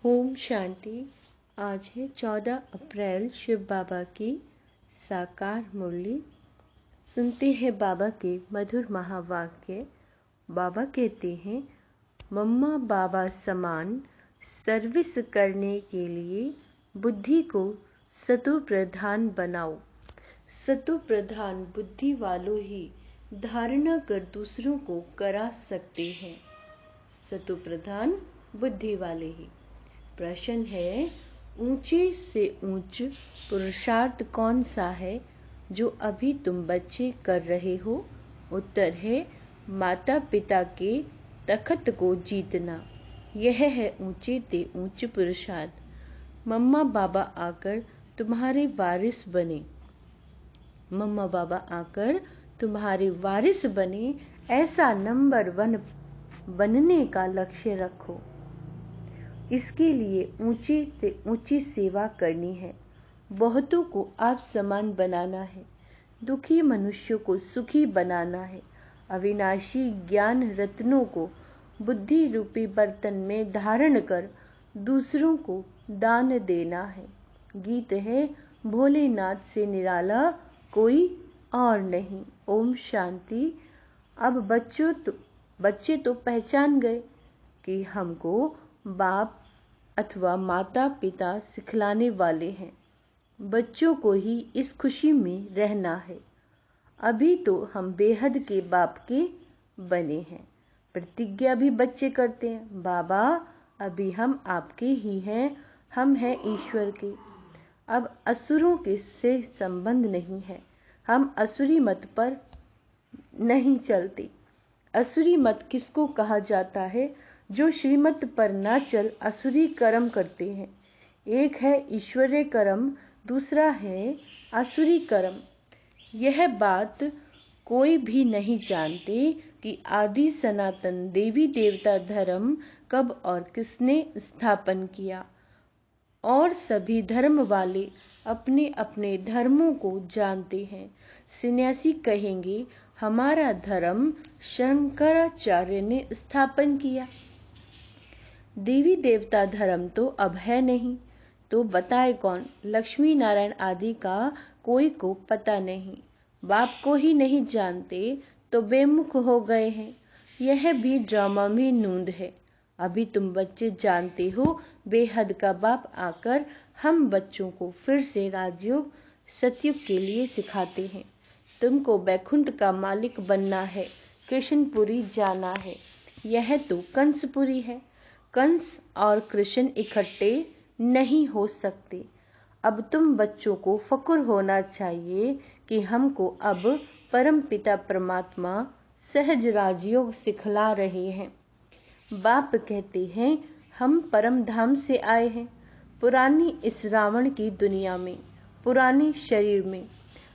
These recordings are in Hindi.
ओम शांति। आज है 14 अप्रैल, शिव बाबा की साकार मुरली। सुनते हैं बाबा के मधुर महावाक्य। बाबा कहते हैं, मम्मा बाबा समान सर्विस करने के लिए बुद्धि को सतो प्रधान बनाओ। सतो प्रधान बुद्धि वालों ही धारणा कर दूसरों को करा सकते हैं। सतो प्रधान बुद्धि वाले ही। प्रश्न है, ऊंचे से ऊंच पुरुषार्थ कौन सा है जो अभी तुम बच्चे कर रहे हो? उत्तर है, माता पिता के तख्त को जीतना। यह है ऊंचे से ऊंच पुरुषार्थ। मम्मा बाबा आकर तुम्हारे वारिस बने। मम्मा बाबा आकर तुम्हारे वारिस बने, ऐसा नंबर 1 बनने का लक्ष्य रखो। इसके लिए ऊंची से ऊंची सेवा करनी है। बहुतों को आप समान बनाना है। दुखी मनुष्यों को सुखी बनाना है। अविनाशी ज्ञान रत्नों को बुद्धि रूपी बर्तन में धारण कर दूसरों को दान देना है। गीत है, भोलेनाथ से निराला कोई और नहीं। ओम शांति। अब बच्चे तो पहचान गए कि हमको बाप अथवा माता पिता सिखलाने वाले हैं। बच्चों को ही इस खुशी में रहना है। अभी तो हम बेहद के बाप के बने हैं। प्रतिज्ञा भी बच्चे करते हैं, बाबा अभी हम आपके ही हैं, हम हैं ईश्वर के। अब असुरों के से संबंध नहीं है। हम असुरी मत पर नहीं चलते। असुरी मत किसको कहा जाता है? जो श्रीमत पर ना चल असुरी कर्म करते हैं। एक है ईश्वरीय कर्म, दूसरा है असुरी कर्म। यह बात कोई भी नहीं जानते कि आदि सनातन देवी देवता धर्म कब और किसने स्थापन किया। और सभी धर्म वाले अपने अपने धर्मों को जानते हैं। सन्यासी कहेंगे, हमारा धर्म शंकराचार्य ने स्थापन किया। देवी देवता धर्म तो अब है नहीं, तो बताए कौन? लक्ष्मी नारायण आदि का कोई को पता नहीं। बाप को ही नहीं जानते तो बेमुख हो गए हैं। यह भी ड्रामा में नूंद है। अभी तुम बच्चे जानते हो, बेहद का बाप आकर हम बच्चों को फिर से राजयोग सतयुग के लिए सिखाते हैं। तुमको बैकुंठ का मालिक बनना है, कृष्णपुरी जाना है। यह तो कंसपुरी है। कंस और कृष्ण इकट्ठे नहीं हो सकते। अब तुम बच्चों को फक्र होना चाहिए कि हमको अब परम पिता परमात्मा सहज राजयोग सिखला रहे हैं। बाप कहते हैं, हम परम धाम से आए हैं। पुरानी इस रावण की दुनिया में, पुराने शरीर में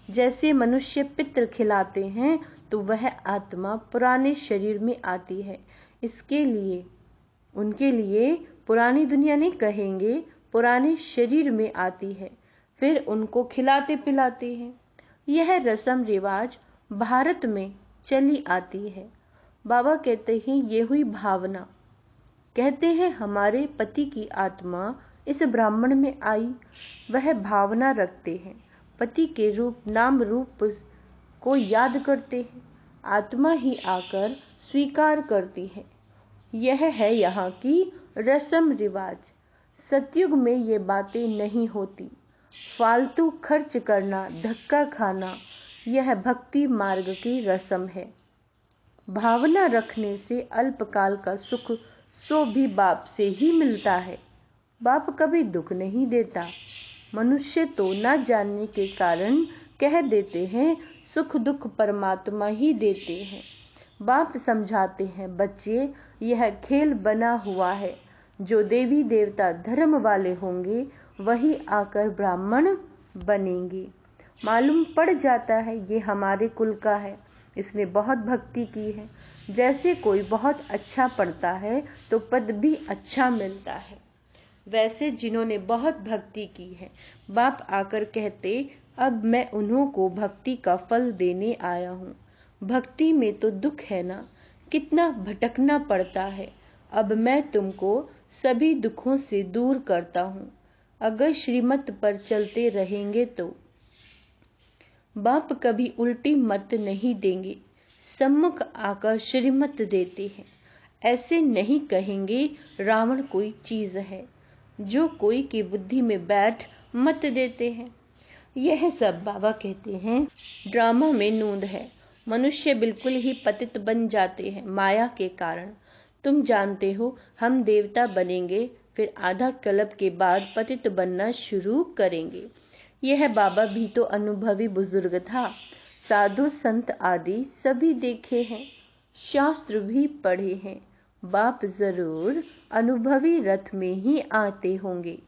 जैसे मनुष्य पितृ खिलाते हैं, तो वह आत्मा पुराने शरीर में आती है। इसके लिए उनके लिए पुरानी दुनिया नहीं कहेंगे, पुराने शरीर में आती है। फिर उनको खिलाते पिलाते हैं। यह रस्म रिवाज भारत में चली आती है। बाबा कहते हैं, ये हुई भावना। कहते हैं, हमारे पति की आत्मा इस ब्राह्मण में आई। वह भावना रखते हैं, पति के रूप नाम रूप को याद करते हैं। आत्मा ही आकर स्वीकार करती है। यह है यहाँ की रस्म रिवाज। सतयुग में ये बातें नहीं होती। फालतू खर्च करना, धक्का खाना, यह भक्ति मार्ग की रस्म है। भावना रखने से अल्पकाल का सुख सो भी बाप से ही मिलता है। बाप कभी दुख नहीं देता। मनुष्य तो न जानने के कारण कह देते हैं, सुख दुख परमात्मा ही देते हैं। बाप समझाते हैं, बच्चे यह खेल बना हुआ है। जो देवी देवता धर्म वाले होंगे वही आकर ब्राह्मण बनेंगे। मालूम पड़ जाता है ये हमारे कुल का है, इसने बहुत भक्ति की है। जैसे कोई बहुत अच्छा पढ़ता है तो पद भी अच्छा मिलता है, वैसे जिन्होंने बहुत भक्ति की है, बाप आकर कहते, अब मैं उन्हों को भक्ति का फल देने आया हूँ। भक्ति में तो दुख है ना, कितना भटकना पड़ता है। अब मैं तुमको सभी दुखों से दूर करता हूँ। अगर श्रीमत पर चलते रहेंगे तो बाप कभी उल्टी मत नहीं देंगे, सम्मुख आकर श्रीमत देते हैं। ऐसे नहीं कहेंगे रावण कोई चीज है, जो कोई की बुद्धि में बैठ मत देते हैं। यह सब बाबा कहते हैं ड्रामा में नूंद है। मनुष्य बिल्कुल ही पतित बन जाते हैं माया के कारण। तुम जानते हो हम देवता बनेंगे, फिर आधा कल्प के बाद पतित बनना शुरू करेंगे। यह बाबा भी तो अनुभवी बुजुर्ग था। साधु संत आदि सभी देखे हैं, शास्त्र भी पढ़े हैं। बाप जरूर अनुभवी रथ में ही आते होंगे।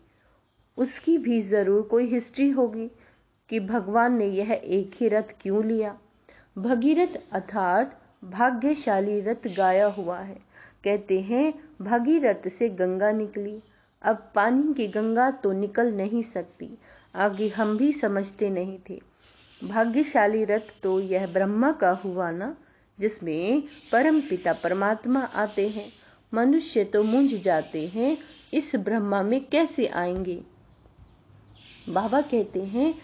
उसकी भी जरूर कोई हिस्ट्री होगी कि भगवान ने यह एक ही रथ क्यों लिया। भगीरथ अर्थात भाग्यशाली रथ गाया हुआ है। कहते हैं भगीरथ से गंगा निकली। अब पानी की गंगा तो निकल नहीं सकती, आगे हम भी समझते नहीं थे। भाग्यशाली रथ तो यह ब्रह्मा का हुआ ना, जिसमें परम पिता परमात्मा आते हैं। मनुष्य तो मूंझ जाते हैं, इस ब्रह्मा में कैसे आएंगे। बाबा कहते हैं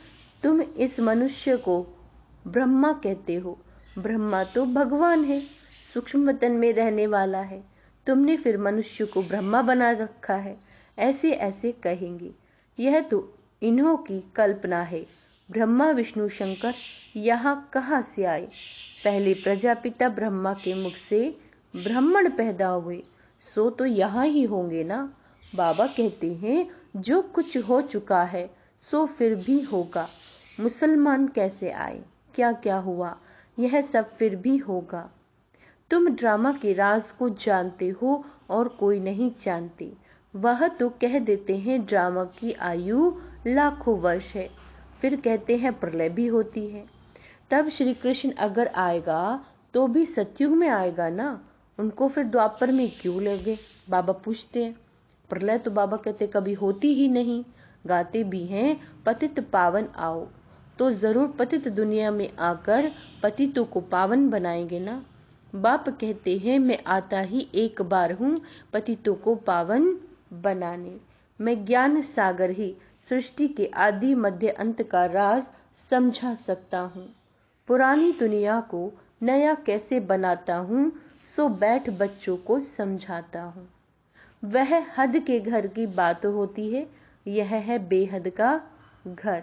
तुम इस मनुष्य को ब्रह्मा कहते हो, ब्रह्मा तो भगवान है, सूक्ष्म तन में रहने वाला है। तुमने फिर मनुष्य को ब्रह्मा बना रखा है, ऐसे ऐसे कहेंगे। यह तो इन्हों की कल्पना है। ब्रह्मा विष्णु शंकर यहाँ कहाँ से आए। पहले प्रजापिता ब्रह्मा के मुख से ब्राह्मण पैदा हुए, सो तो यहाँ ही होंगे ना। बाबा कहते हैं जो कुछ हो चुका है सो फिर भी होगा। मुसलमान कैसे आए, क्या क्या हुआ, यह सब फिर भी होगा। तुम ड्रामा के राज को जानते हो और कोई नहीं जानते। वह तो कह देते हैं ड्रामा की आयु लाखों वर्ष है, फिर कहते हैं प्रलय भी होती है। तब श्री कृष्ण अगर आएगा तो भी सतयुग में आएगा ना, उनको फिर द्वापर में क्यों लगे। बाबा पूछते हैं। प्रलय तो बाबा कहते कभी होती ही नहीं। गाते भी हैं पतित पावन आओ, तो जरूर पतित दुनिया में आकर पतितों को पावन बनाएंगे ना। बाप कहते हैं मैं आता ही एक बार हूँ पतितों को पावन बनाने। मैं ज्ञान सागर ही सृष्टि के आदि मध्य अंत का राज समझा सकता हूँ। पुरानी दुनिया को नया कैसे बनाता हूँ, सो बैठ बच्चों को समझाता हूँ। वह हद के घर की बात होती है, यह है बेहद का घर।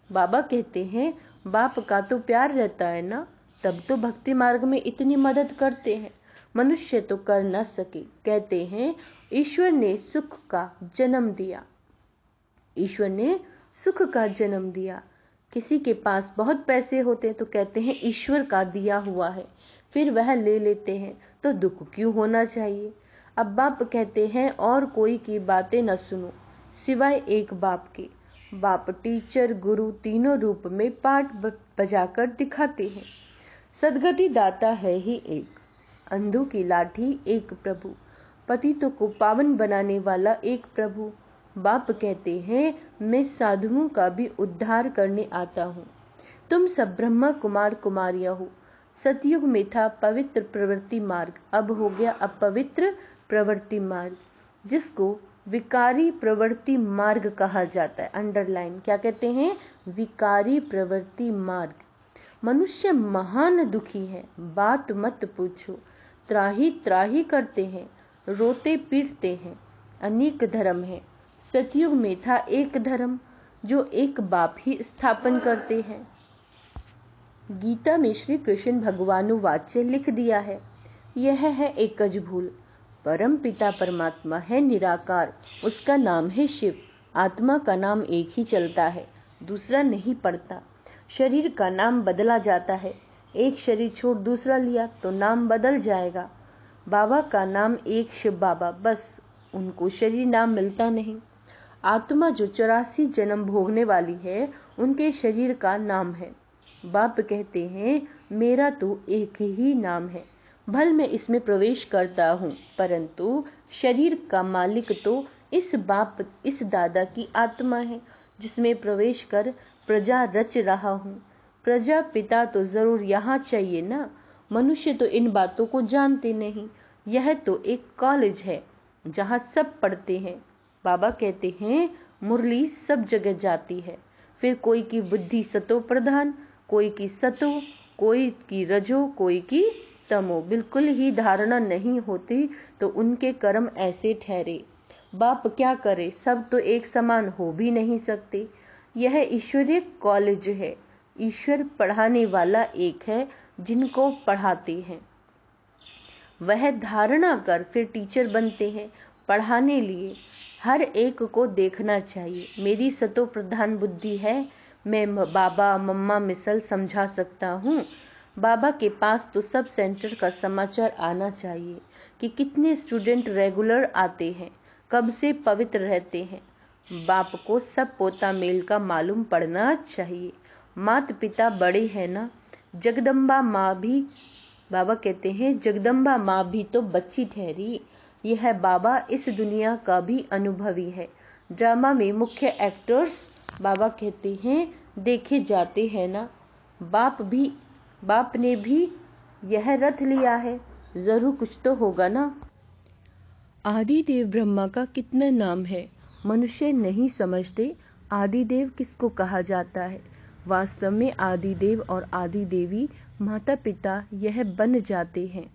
बाबा कहते हैं बाप का तो प्यार रहता है ना, तब तो भक्ति मार्ग में इतनी मदद करते हैं। मनुष्य तो कर न सके। कहते हैं ईश्वर ने सुख का जन्म दिया। ईश्वर ने सुख का जन्म दिया। किसी के पास बहुत पैसे होते तो कहते हैं ईश्वर का दिया हुआ है, फिर वह ले लेते हैं, तो दुख क्यों होना चाहिए। अब बाप कहते हैं और कोई की बातें न सुनो सिवाय एक बाप के। बाप टीचर गुरु तीनों रूप में पाठ बजाकर दिखाते हैं। सदगति दाता है ही एक, अंधों की लाठी एक प्रभु, पतितों को पावन बनाने वाला एक प्रभु। बाप कहते हैं मैं साधुओं का भी उद्धार करने आता हूँ। तुम सब ब्रह्मा कुमार कुमारियां हो। सतयुग में था पवित्र प्रवृत्ति मार्ग, अब हो गया अपवित्र प्रवृत्ति मार्ग, जिसको विकारी प्रवृत्ति मार्ग कहा जाता है। अंडरलाइन, क्या कहते हैं, विकारी प्रवृत्ति मार्ग। मनुष्य महान दुखी है, बात मत पूछो। त्राही त्राही करते हैं, रोते पीटते हैं। अनेक धर्म है, सतयुग में था एक धर्म, जो एक बाप ही स्थापन करते हैं। गीता में श्री कृष्ण भगवानुवाच्य लिख दिया है। यह है एकज भूल। परम पिता परमात्मा है निराकार, उसका नाम है शिव। आत्मा का नाम एक ही चलता है, दूसरा नहीं पड़ता। शरीर का नाम बदला जाता है, एक शरीर छोड़ दूसरा लिया तो नाम बदल जाएगा। बाबा का नाम एक शिव बाबा, बस उनको शरीर नाम मिलता नहीं। आत्मा जो 84 जन्म भोगने वाली है, उनके शरीर का नाम है। बाप कहते हैं मेरा तो एक ही नाम है, भल मैं इसमें प्रवेश करता हूँ, परंतु शरीर का मालिक तो इस बाप इस दादा की आत्मा है, जिसमें प्रवेश कर प्रजा रच रहा हूँ। प्रजा पिता तो जरूर यहाँ चाहिए ना। मनुष्य तो इन बातों को जानते नहीं। यह तो एक कॉलेज है, जहाँ सब पढ़ते हैं। बाबा कहते हैं मुरली सब जगह जाती है। फिर कोई की बुद्धि सतो प्रधान, कोई की सतो, कोई की रजो, कोई की तमो। बिल्कुल ही धारणा नहीं होती तो उनके कर्म ऐसे ठहरे। बाप क्या करे, सब तो एक समान हो भी नहीं सकते। यह ईश्वरीय कॉलेज है। ईश्वर पढ़ाने वाला एक है, जिनको पढ़ाते हैं वह धारणा कर फिर टीचर बनते हैं पढ़ाने लिए। हर एक को देखना चाहिए, मेरी सतो प्रधान बुद्धि है, मैं बाबा मम्मा मिसल समझा सकता हूँ। बाबा के पास तो सब सेंटर का समाचार आना चाहिए कि कितने स्टूडेंट रेगुलर आते हैं, कब से पवित्र रहते हैं। बाप को सब पोता मेल का मालूम पड़ना चाहिए। माता पिता बड़े हैं ना, जगदम्बा माँ भी, बाबा कहते हैं जगदम्बा माँ भी तो बच्ची ठहरी। यह बाबा इस दुनिया का भी अनुभवी है। ड्रामा में मुख्य एक्टर्स बाबा कहते हैं देखे जाते हैं ना। बाप ने भी यह रथ लिया है, जरूर कुछ तो होगा ना। आदिदेव ब्रह्मा का कितना नाम है, मनुष्य नहीं समझते आदिदेव किसको कहा जाता है। वास्तव में आदिदेव और आदिदेवी माता पिता यह बन जाते हैं।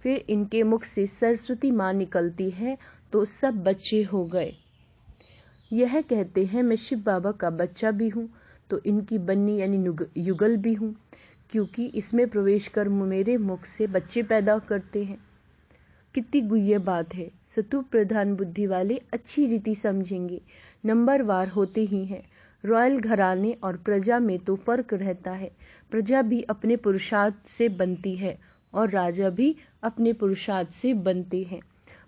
फिर इनके मुख से सरस्वती माँ निकलती है तो सब बच्चे हो गए। यह कहते हैं मैं शिव बाबा का बच्चा भी हूँ, तो इनकी बन्नी यानी युगल भी हूँ, क्योंकि इसमें प्रवेश कर मेरे मुख से बच्चे पैदा करते हैं। कितनी गुह्य बात है। सतु प्रधान बुद्धि वाले अच्छी रीति समझेंगे। नंबरवार होते ही हैं। रॉयल घराने और प्रजा में तो फर्क रहता है। प्रजा भी अपने पुरुषार्थ से बनती है और राजा भी अपने पुरुषार्थ से बनते हैं।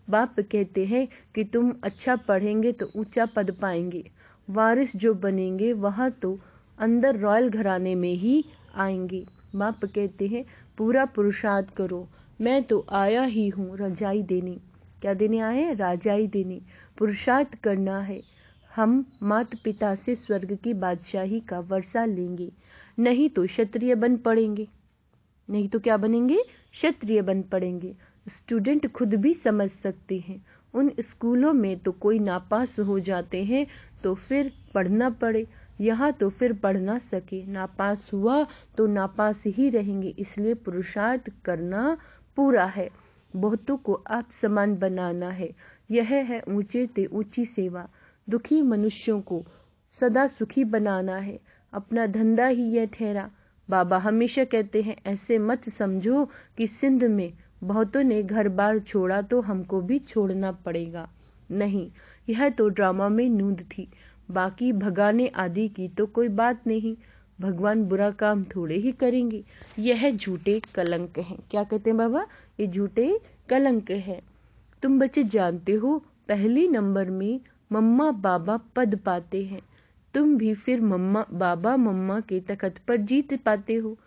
बाप कहते हैं कि तुम अच्छा पढ़ेंगे तो ऊंचा पद पाएंगे। वारिस जो बनेंगे वह तो अंदर रॉयल घराने में ही आएंगे। बाप कहते हैं पूरा पुरुषार्थ करो, मैं तो आया ही हूँ रजाई देने। क्या देने आए हैं? राजाई देने। पुरुषार्थ करना है। हम माता पिता से स्वर्ग की बादशाही का वर्षा लेंगे, नहीं तो क्षत्रिय बन पड़ेंगे। नहीं तो क्या बनेंगे? क्षत्रिय बन पड़ेंगे। स्टूडेंट खुद भी समझ सकते हैं। उन स्कूलों में तो कोई नापास हो जाते हैं तो फिर पढ़ना पड़े, यहाँ तो फिर पढ़ ना सके, नापास हुआ तो नापास ही रहेंगे। इसलिए पुरुषार्थ करना पूरा है। बहुतों को आप समान बनाना है। यह है ऊंचे ते ऊंची सेवा। दुखी मनुष्यों को सदा सुखी बनाना है। अपना धंधा ही यह ठहरा। बाबा हमेशा कहते हैं ऐसे मत समझो कि सिंध में बहुतों ने घर बार छोड़ा तो हमको भी छोड़ना पड़ेगा। नहीं, यह तो ड्रामा में नूंद थी, बाकी भगाने आदि की तो कोई बात नहीं। भगवान बुरा काम थोड़े ही करेंगे। यह झूठे कलंक हैं। क्या कहते हैं बाबा? ये झूठे कलंक है। तुम बच्चे जानते हो पहले नंबर में मम्मा बाबा पद पाते हैं। तुम भी फिर मम्मा बाबा मम्मा के तख्त पर जीत पाते हो।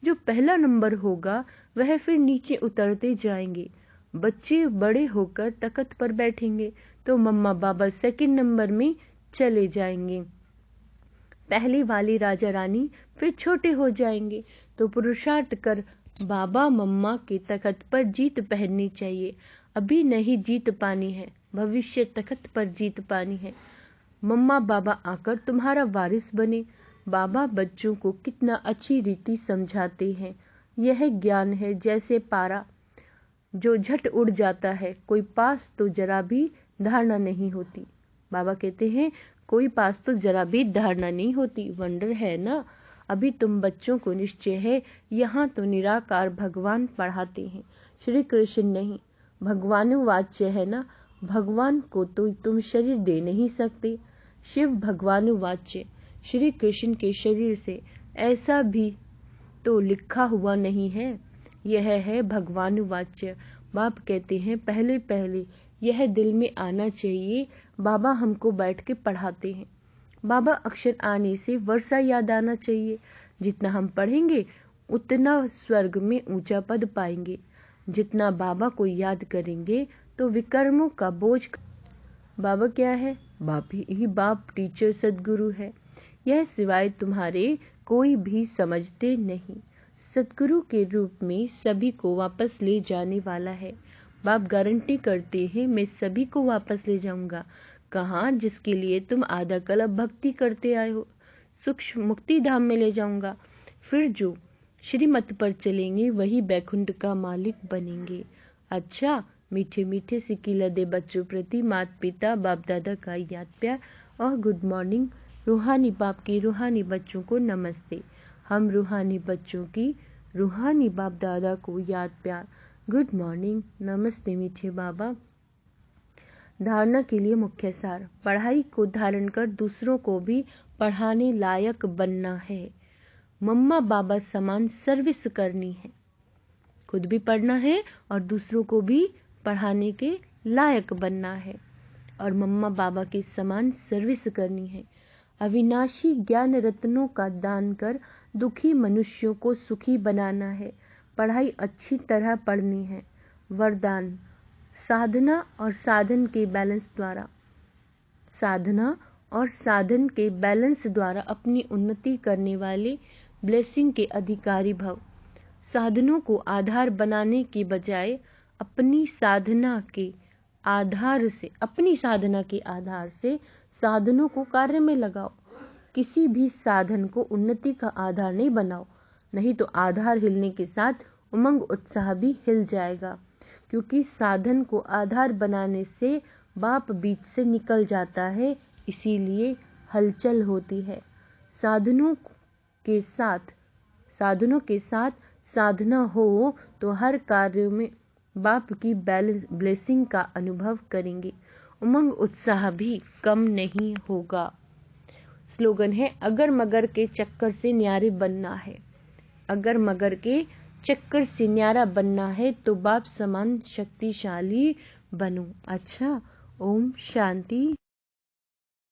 जो पहला नंबर होगा वह फिर नीचे उतरते जाएंगे। बच्चे बड़े होकर तख्त पर बैठेंगे तो मम्मा बाबा सेकंड नंबर में चले जाएंगे। पहली वाली राजा रानी फिर छोटे हो जाएंगे। तो पुरुषार्थ कर बाबा मम्मा के तख्त पर जीत पहननी चाहिए। अभी नहीं जीत पानी है, भविष्य तख्त पर जीत पानी है। मम्मा बाबा आकर तुम्हारा वारिस बने। बाबा बच्चों को कितना अच्छी रीति समझाते हैं। यह ज्ञान है जैसे पारा जो झट उड़ जाता है, कोई पास तो जरा भी धारणा नहीं होती। बाबा कहते हैं कोई पास तो जरा भी धारणा नहीं होती। वंडर है ना। अभी तुम बच्चों को निश्चय है यहाँ तो निराकार भगवान पढ़ाते हैं, श्री कृष्ण नहीं। भगवानुवाच्य है ना। भगवान को तो तुम शरीर दे नहीं सकते। शिव भगवानुवाच्य, श्री कृष्ण के शरीर से ऐसा भी तो लिखा हुआ नहीं है। यह है भगवानुवाच्य। बाप कहते हैं पहले पहले यह दिल में आना चाहिए। बाबा हमको बैठ के पढ़ाते हैं। बाबा अक्षर आने से वर्षा याद आना चाहिए। जितना हम पढ़ेंगे उतना स्वर्ग में ऊंचा पद पाएंगे। जितना बाबा को याद करेंगे तो विकर्मों का बोझ। बाबा क्या है? बाप ही बाप, टीचर, सदगुरु है। यह सिवाय तुम्हारे कोई भी समझते नहीं। सदगुरु के रूप में सभी को वापस ले जाने वाला है। बाप गारंटी करते हैं मैं सभी को वापस ले जाऊंगा। कहाँ? जिसके लिए तुम आधा कल्प भक्ति करते आए हो, सूक्ष्म मुक्ति धाम में ले जाऊंगा। फिर जो श्रीमत पर चलेंगे वही बैकुंठ का मालिक बनेंगे। अच्छा, मीठे मीठे सिक्की लदे बच्चों प्रति माता पिता बाप दादा का याद प्यार और गुड मॉर्निंग। रूहानी बाप की रूहानी बच्चों को नमस्ते। हम रूहानी बच्चों की रूहानी बाप दादा को याद प्यार, गुड मॉर्निंग, नमस्ते मीठे बाबा। धारणा के लिए मुख्य सार, पढ़ाई को धारण कर दूसरों को भी पढ़ाने लायक बनना है। मम्मा बाबा समान सर्विस करनी है, खुद भी पढ़ना है और दूसरों को भी पढ़ाने के लायक बनना है और मम्मा बाबा के समान सर्विस करनी है। अविनाशी ज्ञान रत्नों का दान कर दुखी मनुष्यों को सुखी बनाना है। पढ़ाई अच्छी तरह पढ़नी है। वरदान, साधना और साधन के बैलेंस द्वारा, साधना और साधन के बैलेंस द्वारा अपनी उन्नति करने वाले ब्लेसिंग के अधिकारी भव। साधनों को आधार बनाने के बजाय अपनी साधना के आधार से साधनों को कार्य में लगाओ। किसी भी साधन को उन्नति का आधार नहीं बनाओ, नहीं तो आधार हिलने के साथ उमंग उत्साह भी हिल जाएगा, क्योंकि साधन को आधार बनाने से बाप बीच से निकल जाता है, इसीलिए हलचल होती है। साधनों के साथ साधना हो तो हर कार्य में बाप की ब्लेसिंग का अनुभव करेंगे, उमंग उत्साह भी कम नहीं होगा। स्लोगन है, अगर मगर के चक्कर से न्यारे बनना है, अगर मगर के चक्कर से न्यारा बनना है तो बाप समान शक्तिशाली बनो। अच्छा, ओम शांति।